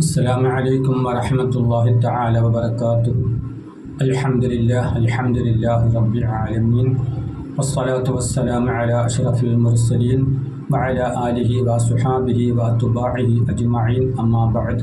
السلام عليكم ورحمة الله تعالى وبركاته. الحمد لله رب العالمين والصلاة والسلام على أشرف المرسلين وعلى آله وصحابه وأتباعه أجمعين أما بعد.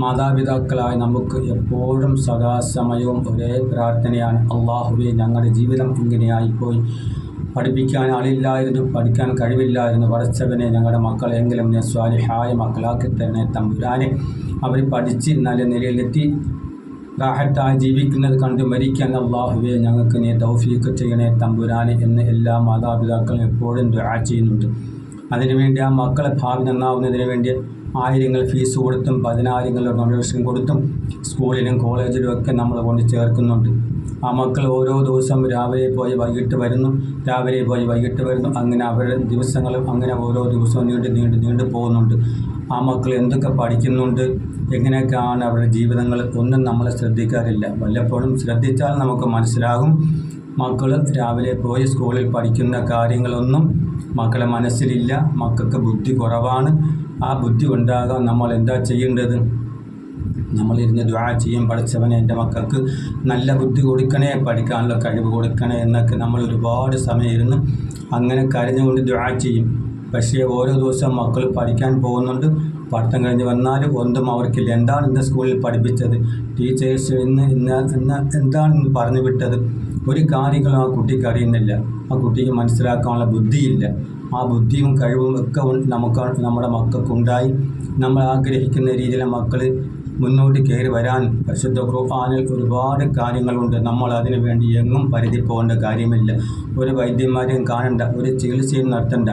മാതാപിതാക്കളായ നമുക്ക് എപ്പോഴും സദാസമയവും ഒരേ പ്രാർത്ഥനയാണ്, അള്ളാഹുവേ ഞങ്ങളുടെ ജീവിതം ഇങ്ങനെയായിപ്പോയി, പഠിപ്പിക്കാൻ ആളില്ലായിരുന്നു, പഠിക്കാൻ കഴിവില്ലായിരുന്നു, പഠിച്ചവനെ ഞങ്ങളുടെ മക്കളെങ്കിലും നീ സ്വാലിഹായ മക്കളാക്കി തന്നെ തമ്പുരാനെ. അവർ പഠിച്ച് നല്ല നിലയിലെത്തി റാഹത്തായി ജീവിക്കുന്നത് കണ്ട് മരിക്കാൻ അള്ളാഹുവേ ഞങ്ങൾക്ക് നീ തൗഫീഖ് ചെയ്യണേ തമ്പുരാനെ എന്ന് എല്ലാ മാതാപിതാക്കളും എപ്പോഴും ദുആ ചെയ്യുന്നുണ്ട്. അതിനുവേണ്ടി ആ മക്കളെ ഭാവി നന്നാവുന്നതിന് വേണ്ടി ആയിരങ്ങൾ ഫീസ് കൊടുത്തും പതിനായിരങ്ങളുടെ ഡൊണേഷൻ കൊടുത്തും സ്കൂളിലും കോളേജിലും ഒക്കെ നമ്മൾ കൊണ്ട് ചേർക്കുന്നുണ്ട്. ആ മക്കൾ ഓരോ ദിവസം രാവിലെ പോയി വൈകിട്ട് വരുന്നു, രാവിലെ പോയി വൈകിട്ട് വരുന്നു. അങ്ങനെ അവരുടെ ദിവസങ്ങളും അങ്ങനെ ഓരോ ദിവസവും നീണ്ടു പോകുന്നുണ്ട്. ആ മക്കൾ എന്തൊക്കെ പഠിക്കുന്നുണ്ട്, എങ്ങനെയൊക്കെയാണ് അവരുടെ ജീവിതങ്ങൾ, ഒന്നും നമ്മൾ ശ്രദ്ധിക്കാറില്ല. വല്ലപ്പോഴും ശ്രദ്ധിച്ചാൽ നമുക്ക് മനസ്സിലാകും. മക്കൾ രാവിലെ പോയി സ്കൂളിൽ പഠിക്കുന്ന കാര്യങ്ങളൊന്നും മക്കളെ മനസ്സിലില്ല. മക്കൾക്ക് ബുദ്ധി കുറവാണ്. ആ ബുദ്ധി ഉണ്ടാകാൻ നമ്മൾ എന്താ ചെയ്യേണ്ടത്? നമ്മളിരുന്ന് ദുആ ചെയ്യും, പഠിച്ചവനെ എൻ്റെ മക്കൾക്ക് നല്ല ബുദ്ധി കൊടുക്കണേ, പഠിക്കാനുള്ള കഴിവ് കൊടുക്കണേ എന്നൊക്കെ നമ്മൾ ഒരുപാട് സമയം ഇരുന്ന് അങ്ങനെ കരഞ്ഞുകൊണ്ട് ദുആ ചെയ്യും. പക്ഷേ ഓരോ ദിവസം മക്കൾ പഠിക്കാൻ പോകുന്നുണ്ട്. പഠിത്തം കഴിഞ്ഞ് വന്നാലും ഒന്നും അവർക്കില്ല. എന്താണ് ഇന്ന് സ്കൂളിൽ പഠിപ്പിച്ചത്, ടീച്ചേഴ്സ് ഇന്ന് എന്താണ് ഇന്ന് പറഞ്ഞു വിട്ടത്, ഒരു കാര്യങ്ങളും ആ കുട്ടിക്ക് അറിയുന്നില്ല. ആ കുട്ടിക്ക് മനസ്സിലാക്കാനുള്ള ബുദ്ധിയില്ല. ആ ബുദ്ധിയും കഴിവും ഒക്കെ നമ്മുടെ മക്കൾക്കുണ്ടായി നമ്മൾ ആഗ്രഹിക്കുന്ന രീതിയിൽ മക്കൾ മുന്നോട്ട് കയറി വരാൻ പരിശുദ്ധ ഖുർആനിൽ ഒരുപാട് കാര്യങ്ങളുണ്ട്. നമ്മൾ അതിനു വേണ്ടി എങ്ങും പരിധി പോകേണ്ട കാര്യമില്ല. ഒരു വൈദ്യന്മാരെയും കാണണ്ട, ഒരു ചികിത്സയും നടത്തണ്ട.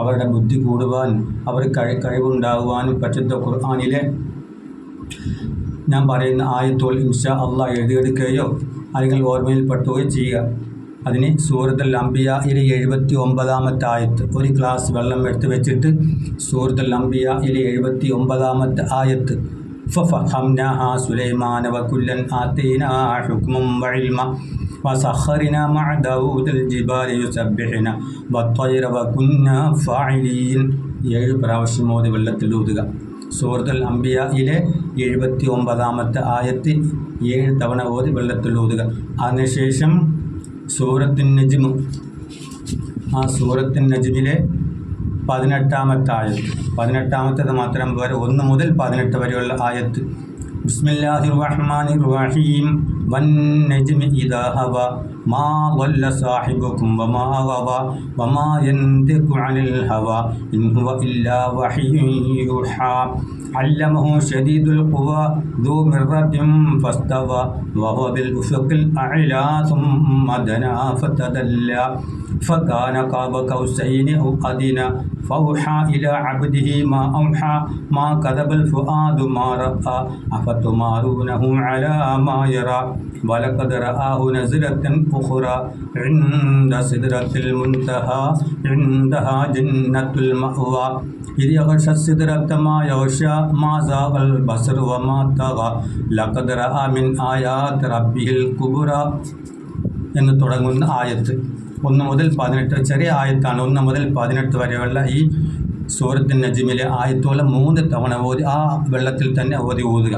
അവരുടെ ബുദ്ധി കൂടുവാൻ, അവർ കഴിവുണ്ടാകുവാനും പരിശുദ്ധ ഖുർആനിലെ ഞാൻ പറയുന്ന ആയത്തുകൾ ഇൻഷാ അള്ളാഹ് എഴുതിയെടുക്കുകയോ അല്ലെങ്കിൽ ഓർമ്മയിൽപ്പെടുത്തുകയോ ചെയ്യുക. അതിന് സൂറത്തുൽ അംബിയായിലെ 79-ാമത്തെ ആയത്ത്, ഒരു ഗ്ലാസ് വെള്ളം എടുത്ത് വെച്ചിട്ട് സൂറത്തുൽ അംബിയായിലെ 79-ാമത്തെ ആയത്ത്, ഫഫഹംനാഹാ സുലൈമാന വകുല്ലൻ ആതൈനാ ഹുക്മൻ വഇൽമ വസഖർനാ മഅ ദാവൂദിൽ ജിബാല യുസബ്ബിഹ്ന വത്തൈറ വകുന്നാ ഫാഇലീൻ. 7 പ്രാവശ്യം ഓതി വെള്ളത്തിൽ ഊതുക. സൂറത്തുൽ അംബിയായിലെ 79-ാമത്തെ ആയത്ത് 7 തവണ ഓതി വെള്ളത്തിൽ ഊതുക. അതിനുശേഷം സൂറത്തുൻ നജ്മ്, ആ സൂറത്തുൻ നജ്മിലെ 18-ാമത്തെ ആയത്ത്, 18-ാമത്തേത് മാത്രം പോരെ, 1 മുതൽ 18 വരെയുള്ള ആയത്ത്. ബിസ്മില്ലാഹിർ റഹ്മാനിർ റഹീം വന്നജ്മി ഇദാ ഹവ മാ ളല്ല സാഹിബുകും വമാ ഗവ വമാ യന്തിഖു അനിൽ ഹവ ഇൻ ഹുവ ഇല്ലാ വഹ്യുൻ യൂഹാ അല്ലമഹു ശദീദുൽ ഖുവാ ദൂ മിർറത്തിൻ ഫസ്തവ വഹുവ ബിൽ ഉഫുഖിൽ അഅ്ലാ സുമ്മ ദനാ ഫതദല്ലാ فكان قاب قوسين أو أدنى فأوحى إلى عبده ما أوحى ما كذب الفؤاد ما رأى أفتمارونه على ما يرى ولقد رآه نزلة أخرى عند سدرة المنتهى عندها جنة المأوى إذ يغشى السدرة ما يغشى ما زاغ البصر وما طغى لقد رأى من آيات ربه الكبرى എന്ന് തുടങ്ങുന്ന ആയത്ത്. 1 മുതൽ 18, ചെറിയ ആയത്താണ്. 1 മുതൽ 18 വരെയുള്ള ഈ സൂറത്തുൻ നജ്മിലെ ആയത്തുകൾ 3 തവണ ഓതി ആ വെള്ളത്തിൽ തന്നെ ഊതുക.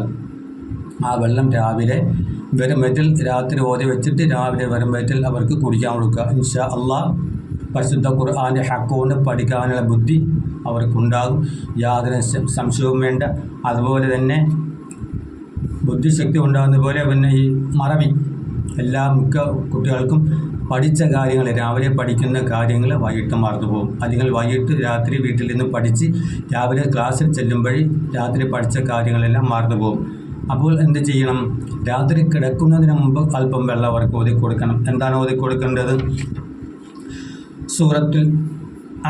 ആ വെള്ളം രാവിലെ വെറും വയറ്റിൽ, രാത്രി ഓതി വെച്ചിട്ട് രാവിലെ വെറും വയറ്റിൽ അവർക്ക് കുടിക്കാൻ കൊടുക്കുക. ഇൻഷാ അള്ളാഹ് പരിശുദ്ധ ഖുർആന്റെ ഹക്ക് കൊണ്ട് പഠിക്കാനുള്ള ബുദ്ധി അവർക്കുണ്ടാകും, യാതൊരു സംശയവും വേണ്ട. അതുപോലെ തന്നെ ബുദ്ധിശക്തി ഉണ്ടാകുന്ന പോലെ പിന്നെ ഈ മറവി, മിക്ക കുട്ടികൾക്കും പഠിച്ച കാര്യങ്ങൾ, രാവിലെ പഠിക്കുന്ന കാര്യങ്ങൾ വൈകിട്ട് മറന്നു പോകും. അല്ലെങ്കിൽ വൈകിട്ട് രാത്രി വീട്ടിൽ നിന്ന് പഠിച്ച് രാവിലെ ക്ലാസ്സിൽ ചെല്ലുമ്പോഴേ രാത്രി പഠിച്ച കാര്യങ്ങളെല്ലാം മറന്നു പോകും. അപ്പോൾ എന്ത് ചെയ്യണം? രാത്രി കിടക്കുന്നതിന് മുമ്പ് അല്പം വെള്ളം അവർക്ക് ഓതി കൊടുക്കണം. എന്താണ് ഓതി കൊടുക്കേണ്ടത്? സൂറത്തുൽ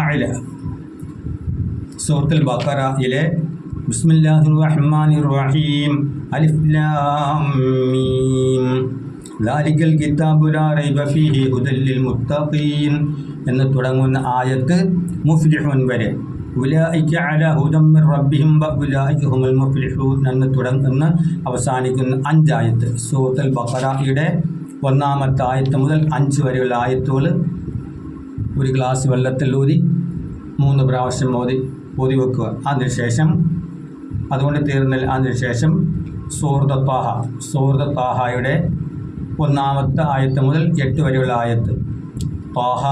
അഅ്ല, സൂറത്തുൽ ബഖറയിലെ ബിസ്മില്ലാഹിർ റഹ്മാനിർ റഹീം അലിഫ് ലാം മീം ദാലികൽ കിതാബു ലാ റൈബ ഫീഹി ഹുദൽ ലിൽ മുത്തഖീൻ എന്ന് തുടങ്ങുന്ന ആയത്ത് മുഫ്ലിഹൂൻ വരെ, ഉലൈക അലാ ഹുദം മിർ റബ്ബിഹിം വഉലൈക ഹുമുൽ മുഫ്ലിഹൂൻ എന്ന് തുടങ്ങുന്ന അവസാനിക്കുന്ന 5 ആയത്ത്. സൂറത്തുൽ ബഖറയുടെ 1-ാമത്തെ ആയത്ത് മുതൽ 5 വരെയുള്ള ആയത്തുകൾ ഒരു ഗ്ലാസ് വെള്ളത്തിൽ ഊതി 3 പ്രാവശ്യം ഓതി വെക്കുക. അതിനുശേഷം അതുകൊണ്ട് തീർന്നില്ല. അതിനുശേഷം സൂറത്ത് ത്വാഹയുടെ 1-ാമത്തെ ആയത്ത് മുതൽ 8 വരെയുള്ള ആയത്ത്. ത്വാഹ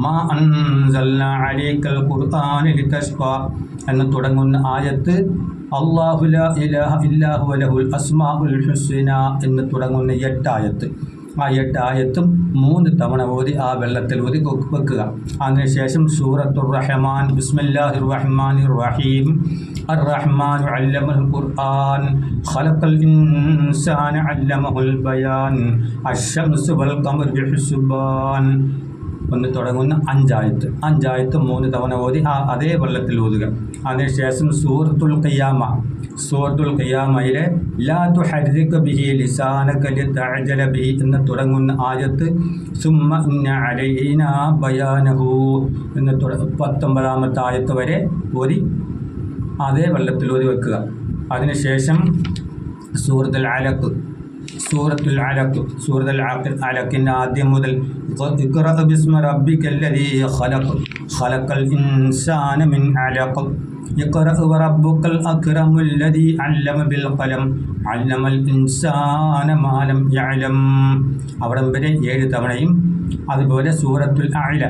മാ അൻസൽനാ അലൈക്കൽ ഖുർആന ലിതശ്ഖാ എന്ന് തുടങ്ങുന്ന ആയത്ത്, അല്ലാഹു ലാ ഇലാഹ ഇല്ലാ ഹുവ ലഹുൽ അസ്മാഉൽ ഹുസ്ന എന്ന് തുടങ്ങുന്ന 8 ആയത്ത്. ആ 8 ആയത്തും 3 തവണ ഓതി ആ വെള്ളത്തിൽ ഓതി വെക്കുക. അതിനുശേഷം സൂറത്തുർ റഹ്മാൻ, ബിസ്മില്ലാഹിർ റഹ്മാനിർ റഹീം, അർ-റഹ്മാൻ അല്ലമൽ ഖുർആൻ, ഖലഖൽ ഇൻസാന അല്ലമഹുൽ ബയാൻ, അശ്ശംസു വൽ ഖമർ ബിഹിസ്ബാൻ എന്ന് തുടങ്ങുന്ന 5 ആയത്ത്. 5 ആയത്ത് 3 തവണ ഓതി അതേ വെള്ളത്തിൽ ഓതുക. അതിനുശേഷം സൂറത്തുൽ ഖിയാമയിലെ ലാ തുഹർരിക ബിഹി ലിസാനക ലിതഅജല ബിഹി എന്ന് തുടങ്ങുന്ന ആയത്ത്, സുമ്മ ഇന്ന അലൈനാ ബയാനഹു എന്ന് 19-ാമത്തെ ആയത്ത് വരെ ഓതി അതേ വെള്ളത്തിൽ ഓതി വെക്കുക. അതിനുശേഷം സൂറത്തുൽ അലക്കിൻ്റെ ആദ്യം മുതൽ ഇഖ്റഅ ബിസ്മി റബ്ബിക്കല്ലദീ ഖലഖൽ ഇൻസാന മിൻ അലഖ്, ഇഖ്റഅ വറബ്ബുക്കൽ അക്രമുല്ലദീ അല്ലമ ബിൽ ഖലം അല്ലമൽ ഇൻസാന മാ ലം യഅലം അവിടം വരെ 7 തവണയും. അതുപോലെ സൂറത്തുൽ അഅല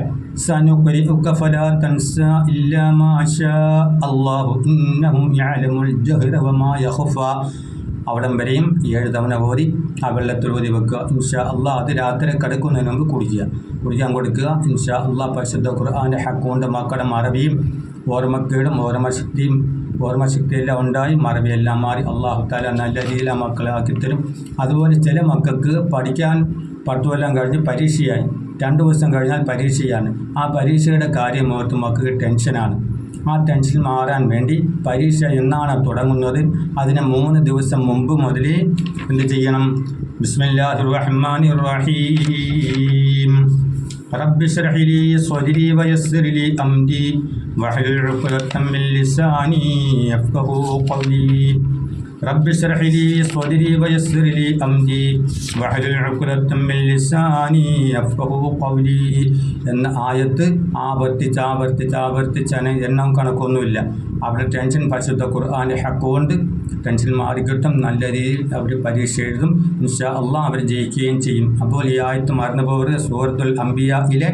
സനുഖ്രിഉക ഫലാ തൻസാ ഇല്ലാ മാ ശാ അല്ലാഹു ഇന്നഹു യഅലമുൽ ജഹ്റ വമാ യഖ്ഫാ അവിടം വരെയും 7 തവണ ഓതി ആ വെള്ളത്തിൽ ഓതി വെക്കുക. ഇൻഷാ അള്ളാഹ് അത് രാത്രി കിടക്കുന്നതിന് മുമ്പ് കുടിക്കാൻ കൊടുക്കുക. ഇൻഷാ അള്ളാഹ് പരിശുദ്ധ ഖുർആൻ്റെ ഹക്കുകൊണ്ട് മക്കളുടെ മറവിയും ഓർമ്മക്കേടും ഓർമ്മശക്തിയെല്ലാം ഉണ്ടായി മറവിയെല്ലാം മാറി അള്ളാഹു തആല നല്ല രീതിയിൽ ആ മക്കളെ ആക്കിത്തരും. അതുപോലെ ചില മക്കൾക്ക് പഠിക്കാൻ 10 കൊല്ലം കഴിഞ്ഞ് പരീക്ഷയായി, 2 ദിവസം കഴിഞ്ഞാൽ പരീക്ഷയാണ്. ആ പരീക്ഷയുടെ കാര്യം ഓർത്ത് മക്കൾക്ക് ടെൻഷനാണ്. ആ ടെൻഷൻ മാറാൻ വേണ്ടി പരീക്ഷ എന്നാണ് തുടങ്ങുന്നത് അതിന് 3 ദിവസം മുമ്പ് മുതൽ എന്ത് ചെയ്യണം? ബിസ്മില്ലാഹിർ റഹ്മാനിർ റഹീം, റബ്ബി ഇശ്റഹ് ലീ സ്വദ്രി വയസ്സിർ ലീ അംരി വഹ്ലുൽ ഉഖ്ദതം മിൻ ലിസാനി യഫ്ഖഹൂ ഖൗലി, റബ്ബി ഇശ്റഹ് ലീ സ്വദ്രി വയസ്സിർ ലീ അംരി വഹ്ലുൽ ഉഖ്ദതം മിൻ ലിസാനി യഫ്ഖഹൂ ഖൗലി എന്ന ആയത്ത് ആവർത്തിച്ച് എണ്ണം കണക്കൊന്നുമില്ല. അവിടെ ടെൻഷൻ പരിശുദ്ധ ഖുർആൻ്റെ ഹക്ക് കൊണ്ട് ടെൻഷൻ മാറിക്കിട്ടും. നല്ല രീതിയിൽ അവർ പരീക്ഷ എഴുതും. ഇൻഷാ അള്ളാഹ് അവർ ജയിക്കുകയും ചെയ്യും. അപ്പോൾ ഈ ആയത്ത് മറന്നുപോകരുത്. സൂറത്തുൽ അംബിയായിലെ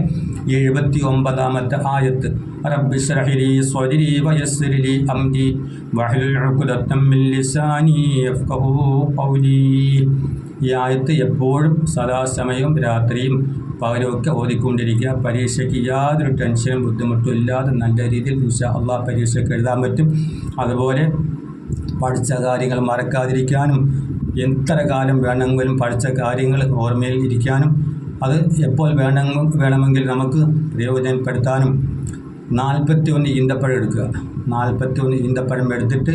79-ാമത്തെ ആയത്ത്, റബ്ബി ഇശ്റഹ് ലീ സ്വദ്രി വയസ്സിർ ലീ അംരി വഹ്ലുൽ ഉഖ്ദതം മിൻ ലിസാനി യഫ്ഖഹൂ ഖൗലി. ഈ ആയത്ത് എപ്പോഴും സദാസമയവും രാത്രിയും പകലുമൊക്കെ ഓതിക്കൊണ്ടിരിക്കുക. പരീക്ഷയ്ക്ക് യാതൊരു ടെൻഷനും ബുദ്ധിമുട്ടും ഇല്ലാതെ നല്ല രീതിയിൽ ഇൻഷാ അള്ളാഹ് പരീക്ഷയ്ക്ക് എഴുതാൻ പറ്റും. അതുപോലെ പഠിച്ച കാര്യങ്ങൾ മറക്കാതിരിക്കാനും എത്ര കാലം വേണമെങ്കിലും പഠിച്ച കാര്യങ്ങൾ ഓർമ്മയിൽ ഇരിക്കാനും അത് എപ്പോൾ വേണമെങ്കിൽ നമുക്ക് പ്രയോജനപ്പെടുത്താനും 41 ഈന്തപ്പഴം എടുക്കുക. 41 ഈന്തപ്പഴം എടുത്തിട്ട്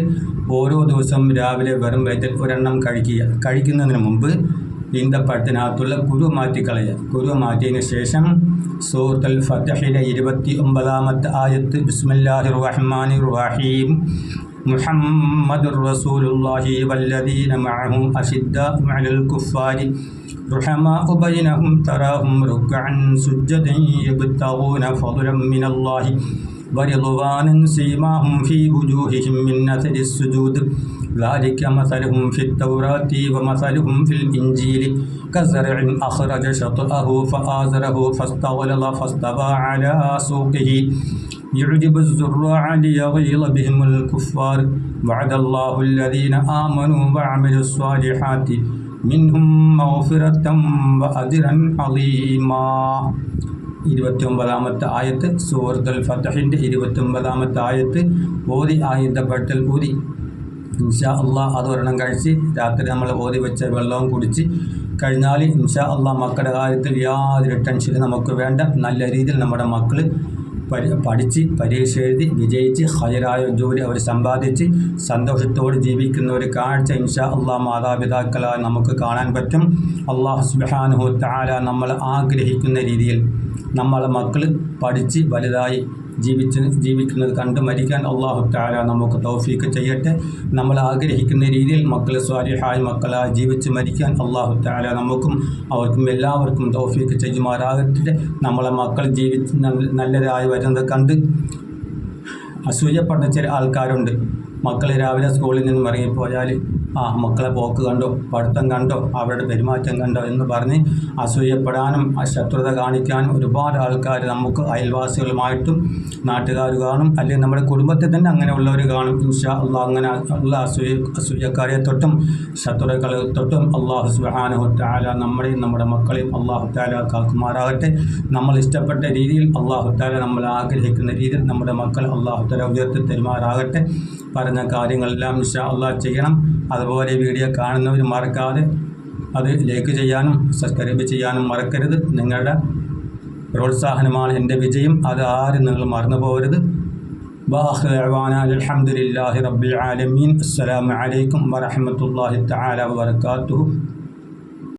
ഓരോ ദിവസവും രാവിലെ വെറും വയറ്റിൽ ഒരെണ്ണം കഴിക്കുന്നതിന് മുമ്പ് ഈന്തപ്പഴത്തിനകത്തുള്ള കുരു മാറ്റിക്കളയുക. കുരു മാറ്റിയതിന് ശേഷം സൂറത്തുൽ ഫത്ഹിലെ 29-ാമത്തെ ആയത്ത്, ബിസ്മില്ലാഹിർ റഹ്മാനിർ റഹീം, മുഹമ്മദുർ റസൂലുള്ളാഹി വല്ലദീന മഅഹു അശിദ്ദാഉ അലൽ കുഫാരി റുഹമാഉ ബൈനഹും തറാഹും റുക്അൻ സുജ്ജദൻ യബ്തഗൂന ഫളൻ മിനല്ലാഹി വറിദ്വാനൻ സീമാഹും ഫീ വുജൂഹിഹിം മിൻ അഥരിസ് സുജൂദ് ذلك مثلهم في التوراة ومثلهم في الإنجيل كزرع أخرج شطأه فآزره فاستغلظ فاستوى على سوقه يعجب الزراع ليغيظ بهم الكفار وعد الله الذين آمنوا وعملوا الصالحات منهم مغفرة وأجرا عظيما. 29-ാമത്തെ ആയത്ത് സൂറത്തുൽ ഫത്ഹിൻ്റെ 29-ാമത്തെ ആയത്ത് ഓതി ആയുധപ്പെടൽ ഊതി ഇൻഷാ അള്ളാഹ് അത് ഒരെണ്ണം കഴിച്ച് രാത്രി നമ്മൾ ഓതി വെച്ച വെള്ളവും കുടിച്ച് കഴിഞ്ഞാൽ ഇൻഷാ അള്ളാഹ് മക്കളുടെ കാര്യത്തിൽ യാതൊരു ടെൻഷനും നമുക്ക് വേണ്ട. നല്ല രീതിയിൽ നമ്മുടെ മക്കൾ പഠിച്ച് പരീക്ഷ എഴുതി വിജയിച്ച് ഹൈറായ ജോലി അവർ സമ്പാദിച്ച് സന്തോഷത്തോടെ ജീവിക്കുന്ന ഒരു കാഴ്ച ഇൻഷാ അള്ളാഹ് മാതാപിതാക്കളായി നമുക്ക് കാണാൻ പറ്റും. അള്ളാഹു സുബ്ഹാനഹു വ തആല നമ്മൾ ആഗ്രഹിക്കുന്ന രീതിയിൽ നമ്മളെ മക്കൾ പഠിച്ച് വലുതായി ജീവിക്കുന്നത് കണ്ട് മരിക്കാൻ അള്ളാഹു തആല നമുക്ക് തൗഫീഖ് ചെയ്യട്ടെ. നമ്മൾ ആഗ്രഹിക്കുന്ന രീതിയിൽ മക്കൾ സ്വാലിഹായ മക്കളായി ജീവിച്ച് മരിക്കാൻ അള്ളാഹു തആല നമുക്കും അവർക്കും എല്ലാവർക്കും തൗഫീഖ് ചെയ്യുമാറാകട്ടെ. നമ്മളെ മക്കൾ ജീവിച്ച് നല്ലതായി വരുന്നത് കണ്ട് അസൂയപ്പെടുന്ന ചില ആൾക്കാരുണ്ട്. മക്കൾ രാവിലെ സ്കൂളിൽ നിന്നും ഇറങ്ങിപ്പോയാൽ മക്കളെ പോക്ക് കണ്ടോ, പഠിത്തം കണ്ടോ, അവരുടെ പെരുമാറ്റം കണ്ടോ എന്ന് പറഞ്ഞ് അസൂയപ്പെടാനും ശത്രുത കാണിക്കാനും ഒരുപാട് ആൾക്കാർ നമുക്ക് അയൽവാസികളുമായിട്ടും നാട്ടുകാർ കാണും, അല്ലെങ്കിൽ നമ്മുടെ കുടുംബത്തിൽ തന്നെ അങ്ങനെയുള്ളവർ കാണും. ഇൻഷാ അള്ളാഹ് അങ്ങനെ ഉള്ള അസൂയക്കാരെ തൊട്ടും ശത്രുക്കളെ തൊട്ടും അള്ളാഹു സുബ്ഹാനഹു വ തആല നമ്മുടെയും നമ്മുടെ മക്കളെയും അള്ളാഹു തആല കാക്കുമാറാകട്ടെ. നമ്മൾ ഇഷ്ടപ്പെട്ട രീതിയിൽ അള്ളാഹു തആല നമ്മൾ ആഗ്രഹിക്കുന്ന രീതിയിൽ നമ്മുടെ മക്കൾ അള്ളാഹു തആല ഉയർത്തി തരുമാറാകട്ടെ. പറഞ്ഞ കാര്യങ്ങളെല്ലാം ഇൻഷാ അള്ളാഹ് ചെയ്യണം. അതുപോലെ വീഡിയോ കാണുന്നവർ മറക്കാതെ അത് ലൈക്ക് ചെയ്യാനും സബ്സ്ക്രൈബ് ചെയ്യാനും മറക്കരുത്. നിങ്ങളുടെ പ്രോത്സാഹനമാണ് എൻ്റെ വിജയം, അത് ആരും നിങ്ങൾ മറന്നു പോകരുത്. വആഖിറു ദഅ്വാനാ അൽഹംദുലില്ലാഹി റബ്ബിൽ ആലമീൻ. അസ്സലാമു അലൈക്കും വറഹ്മത്തുള്ളാഹി തആല വബറകാതുഹു.